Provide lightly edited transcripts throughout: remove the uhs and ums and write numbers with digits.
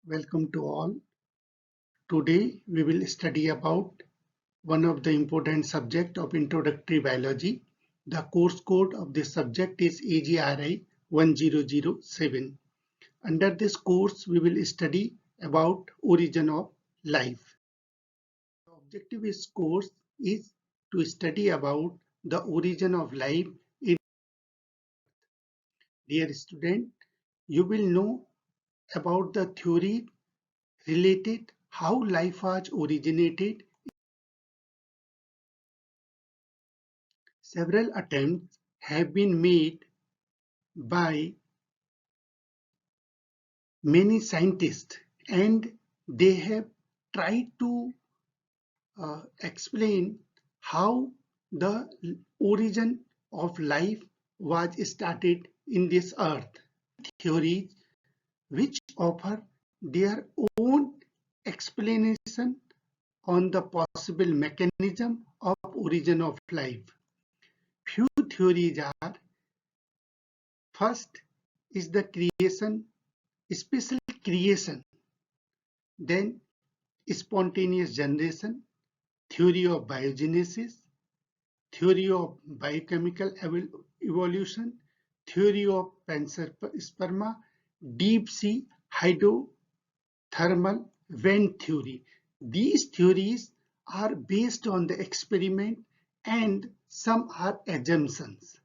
Welcome to all. Today we will study about one of the important subject of introductory biology. The course code of this subject is AGRI 1007. Under this course we will study about origin of life. The objective of this course is to study about the origin of life in. Dear student, you will know about the theory related how life was originated. Several attempts have been made by many scientists and they have tried to explain how the origin of life was started in this earth. Theories which offer their own explanation on the possible mechanism of origin of life. Few theories are: first is the creation, special creation, then spontaneous generation, theory of biogenesis, theory of biochemical evolution, theory of panspermia, deep sea hydrothermal vent theory. These theories are based on the experiment and some are assumptions.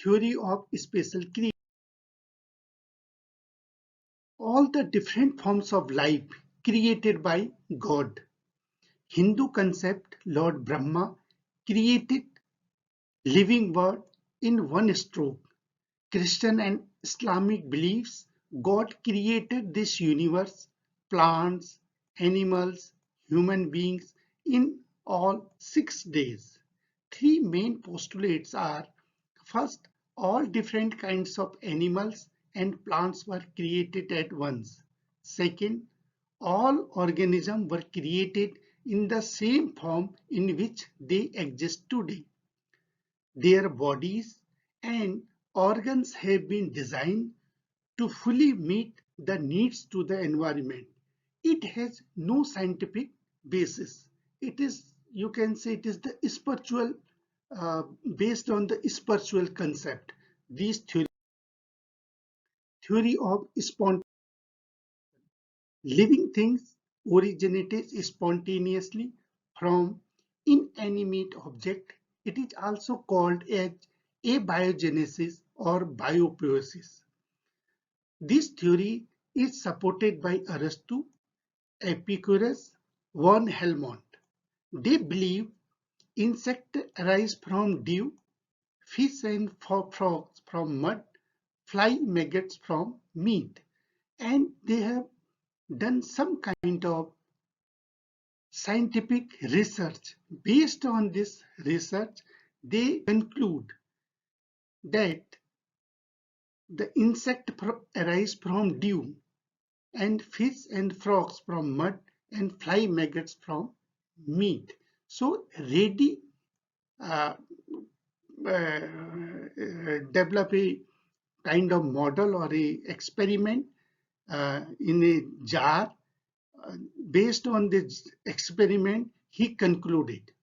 Theory of special creation. All the different forms of life created by God. Hindu concept, Lord Brahma created living world in one stroke. Christian and Islamic beliefs, God created this universe, plants, animals, human beings in all 6 days. Three main postulates are: first, all different kinds of animals and plants were created at once. Second, all organisms were created in the same form in which they exist today. Their bodies and organs have been designed to fully meet the needs to the environment. It has no scientific basis. It is, you can say, it is the spiritual, based on the spiritual concept. This theory of spontaneous living things originated spontaneously from inanimate object. It is also called as abiogenesis or biopoiesis. This theory is supported by Aristotle, Epicurus, von Helmont. They believe insects arise from dew, fish and frogs from mud, fly maggots from meat, and they have done some kind of scientific research. Based on this research, they conclude that the insect arise from dew and fish and frogs from mud and fly maggots from meat. So ready uh, develop a kind of model or a experiment in a jar. Based on this experiment, he concluded.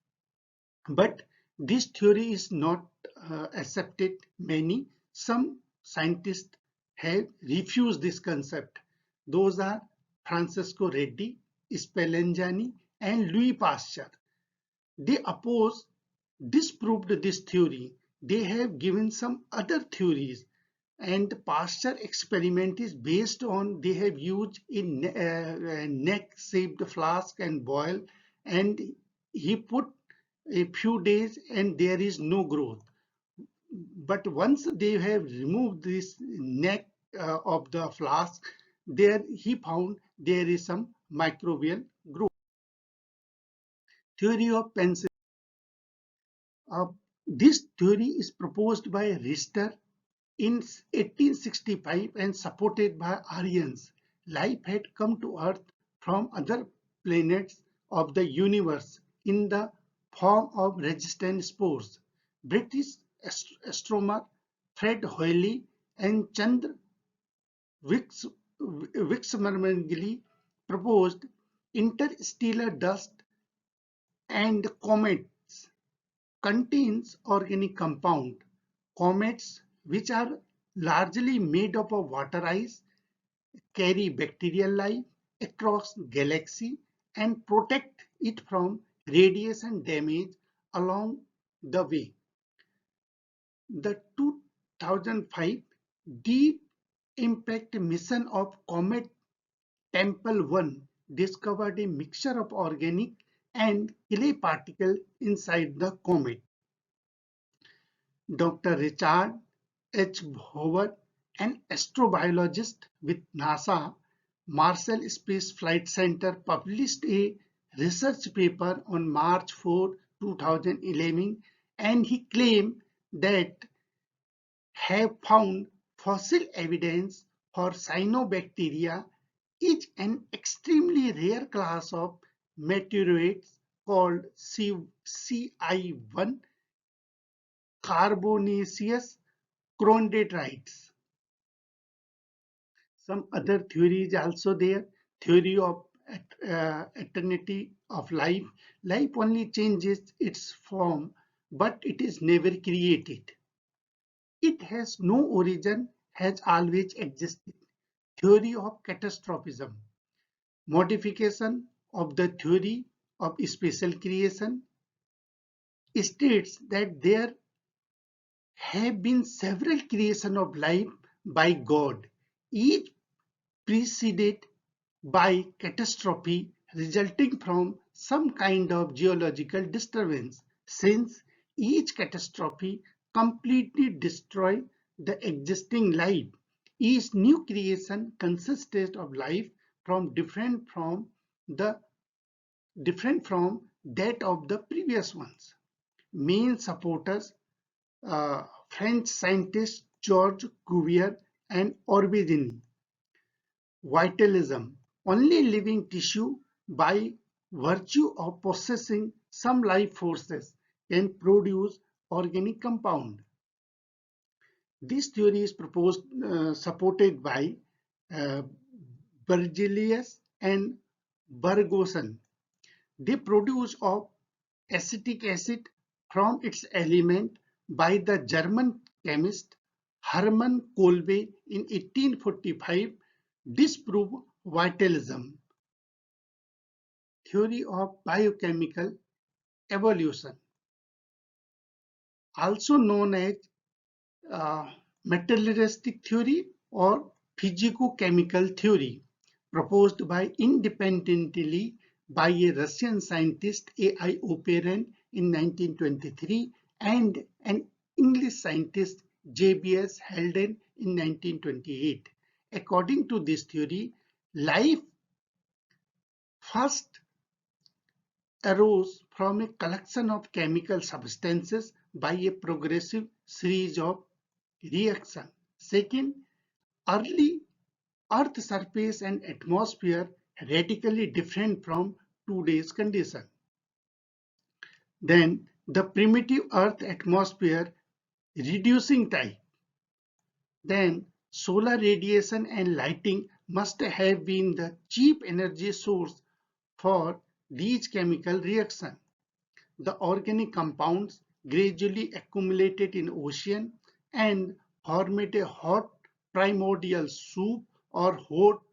But this theory is not accepted. Some scientists have refused this concept. Those are Francesco Redi, Spallanzani, and Louis Pasteur. They disproved this theory. They have given some other theories, and Pasteur experiment is based on, they have used a neck-shaped flask and boil, and he put a few days and there is no growth. But once they have removed this neck of the flask, there he found there is some microbial growth. Theory of penicillin. This theory is proposed by Richter in 1865 and supported by Aryans. Life had come to Earth from other planets of the universe in the form of resistant spores. British astronomer Fred Hoyle and Chandra Wixmermangley proposed interstellar dust and comets contains organic compound. Comets, which are largely made up of water ice, carry bacterial life across galaxy and protect it from radiation damage along the way. The 2005 Deep Impact mission of Comet Tempel 1 discovered a mixture of organic and clay particles inside the comet. Dr. Richard H. Hoover, an astrobiologist with NASA Marshall Space Flight Center, published a research paper on March 4, 2011, and he claimed that have found fossil evidence for cyanobacteria, is an extremely rare class of meteorites called CI1 carbonaceous chondrites. Some other theories also there. Theory of eternity of life. Life only changes its form, but it is never created. It has no origin, has always existed. Theory of catastrophism. Modification of the theory of special creation states that there have been several creations of life by God, each preceded by catastrophe resulting from some kind of geological disturbance, since each catastrophe completely destroys the existing life. Each new creation consisted of life from the different from that of the previous ones. Main supporters French scientists Georges Cuvier and Orbigny. Vitalism: only living tissue, by virtue of possessing some life forces, can produce organic compound. This theory is supported by uh, Berzelius and Bergson. They produce of acetic acid from its element by the German chemist Hermann Kolbe in 1845 disprove vitalism. Theory of biochemical evolution, also known as uh, materialistic theory or physico-chemical theory, proposed by independently by a Russian scientist A.I. Oparin in 1923 and an English scientist J.B.S. Haldane in 1928. According to this theory, life first arose from a collection of chemical substances by a progressive series of reactions. Second, early Earth surface and atmosphere radically different from today's condition. Then the primitive Earth atmosphere reducing type. Then solar radiation and lighting must have been the cheap energy source for these chemical reactions. The organic compounds gradually accumulated in ocean and formed a hot primordial soup or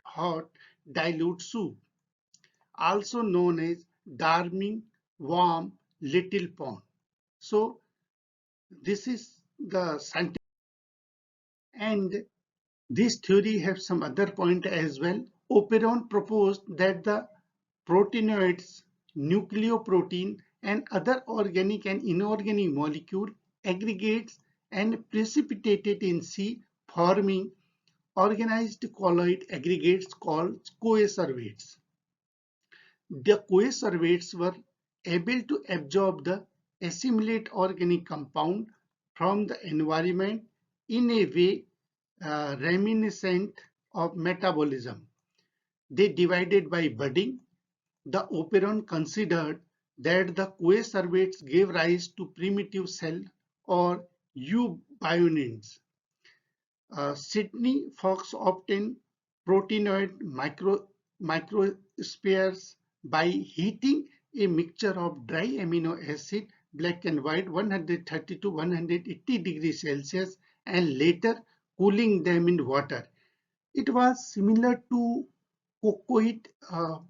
hot dilute soup, also known as Darwin warm little pond. So this is the scientific, and this theory has some other point as well. Operon proposed that the proteinoids, nucleoprotein, and other organic and inorganic molecule aggregates and precipitated in sea, forming organized colloid aggregates called coacervates. The coacervates were able to absorb the assimilate organic compound from the environment in a way reminiscent of metabolism. They divided by budding. The Operon considered that the coacervates gave rise to primitive cell or eubionins. Sidney Fox obtained proteinoid microspheres by heating a mixture of dry amino acid, black and white, 130 to 180 degrees Celsius, and later cooling them in water. It was similar to cocoid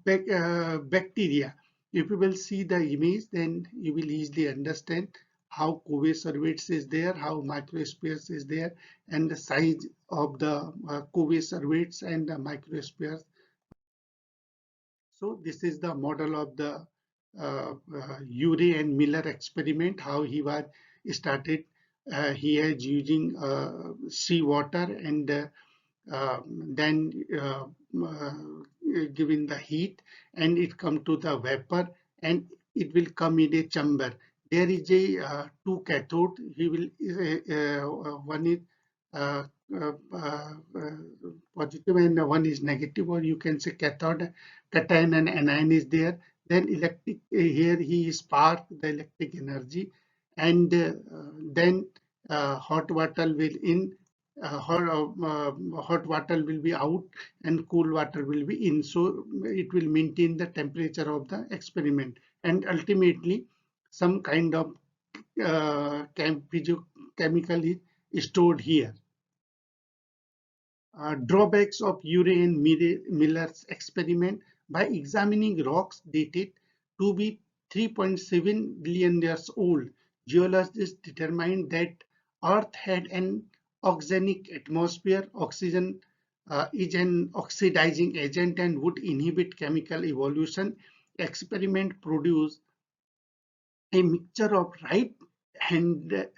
bacteria. If you will see the image, then you will easily understand how Covey cervates is there, how microspheres is there, and the size of the Covey cervates and the microspheres. So this is the model of the Urey and Miller experiment, how he was started. He is using seawater and then given the heat, and it come to the vapor, and it will come in a chamber. There is a two cathode. He will one is uh, uh, uh, positive and one is negative, or you can say cathode, cation and anion is there. Then electric here he spark the electric energy, and then hot water will in, hot water will be out and cool water will be in, so it will maintain the temperature of the experiment, and ultimately some kind of chemical is stored here. Drawbacks of Urey and Miller's experiment: by examining rocks dated to be 3.7 billion years old, geologists determined that Earth had an oxygenic atmosphere. Oxygen is an oxidizing agent and would inhibit chemical evolution. Experiment produced a mixture of right-handed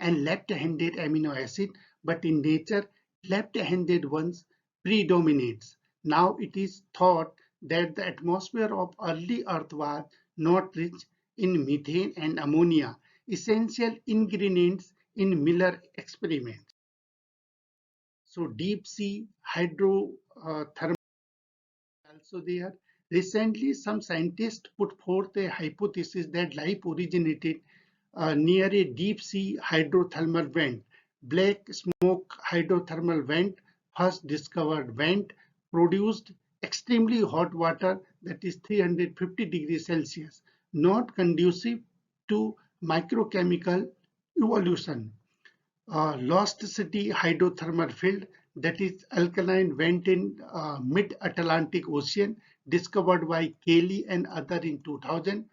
and left-handed amino acid, but in nature, left-handed ones predominates. Now it is thought that the atmosphere of early Earth was not rich in methane and ammonia, essential ingredients in Miller experiments. So deep sea hydrothermal also there. Recently, some scientists put forth a hypothesis that life originated near a deep sea hydrothermal vent. Black smoke hydrothermal vent, first discovered vent, produced extremely hot water, that is 350 degrees Celsius, not conducive to microchemical evolution. Lost City hydrothermal field, that is alkaline vent in mid-Atlantic Ocean, discovered by Cayley and other in 2000.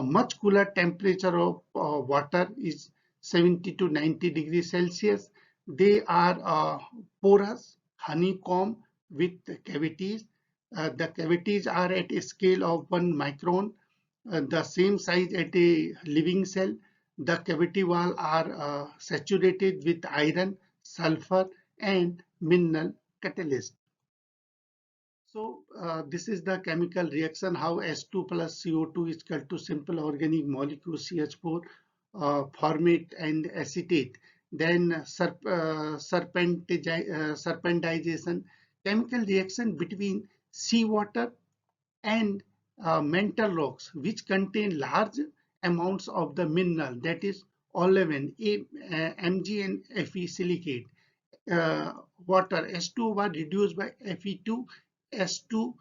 Much cooler temperature of water is 70 to 90 degrees Celsius. They are porous, honeycomb with cavities. The cavities are at a scale of 1 micron, the same size at a living cell. The cavity wall are saturated with iron, sulfur, and mineral catalyst. So this is the chemical reaction, how S2 plus CO2 is equal to simple organic molecule CH4 formate and acetate. Then serpentization, chemical reaction between seawater and mantle rocks which contain large amounts of the mineral, that is olivine, Mg and Fe silicate. Water S2 was reduced by Fe2, S2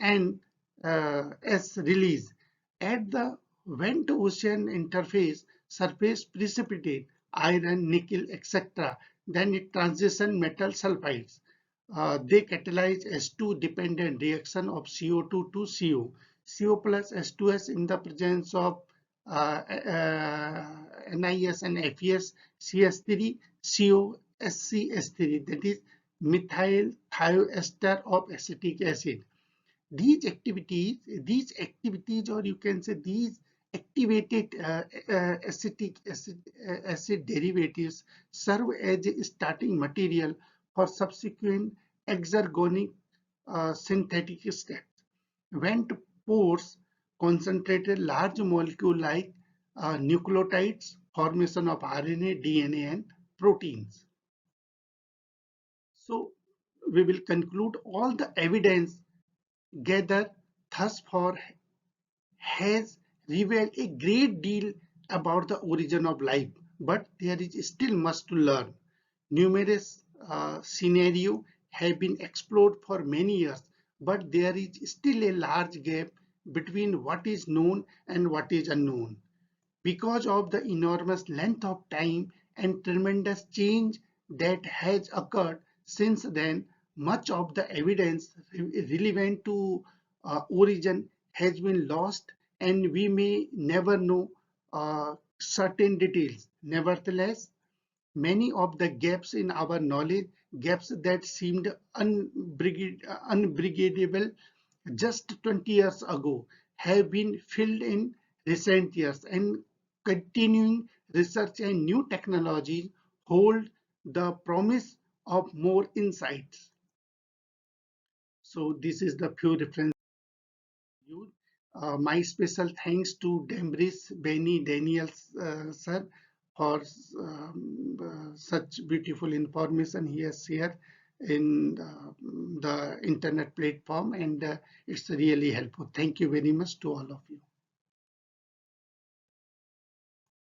and S release. At the vent ocean interface, surface precipitate, iron, nickel, etc. Then it transition metal sulfides. They catalyze S2 dependent reaction of CO2 to CO. CO plus S2S in the presence of NIS and FES, CS3, CO, SCS3, that is methyl thioester of acetic acid. These activities, or you can say these activated acid derivatives serve as a starting material for subsequent exergonic synthetic steps. Vent pores concentrated large molecule like nucleotides, formation of RNA, DNA, and proteins. So we will conclude all the evidence gathered thus far has revealed a great deal about the origin of life, but there is still much to learn. Numerous scenarios have been explored for many years, but there is still a large gap between what is known and what is unknown. Because of the enormous length of time and tremendous change that has occurred since then, much of the evidence relevant to origin has been lost, and we may never know certain details. Nevertheless, many of the gaps in our knowledge, gaps that seemed unbridgeable just 20 years ago, have been filled in recent years, and continuing research and new technologies hold the promise of more insights. So this is the few reference. My special thanks to Dembris Benny Daniels sir for such beautiful information he has shared in the internet platform, and it's really helpful. Thank you very much to all of you.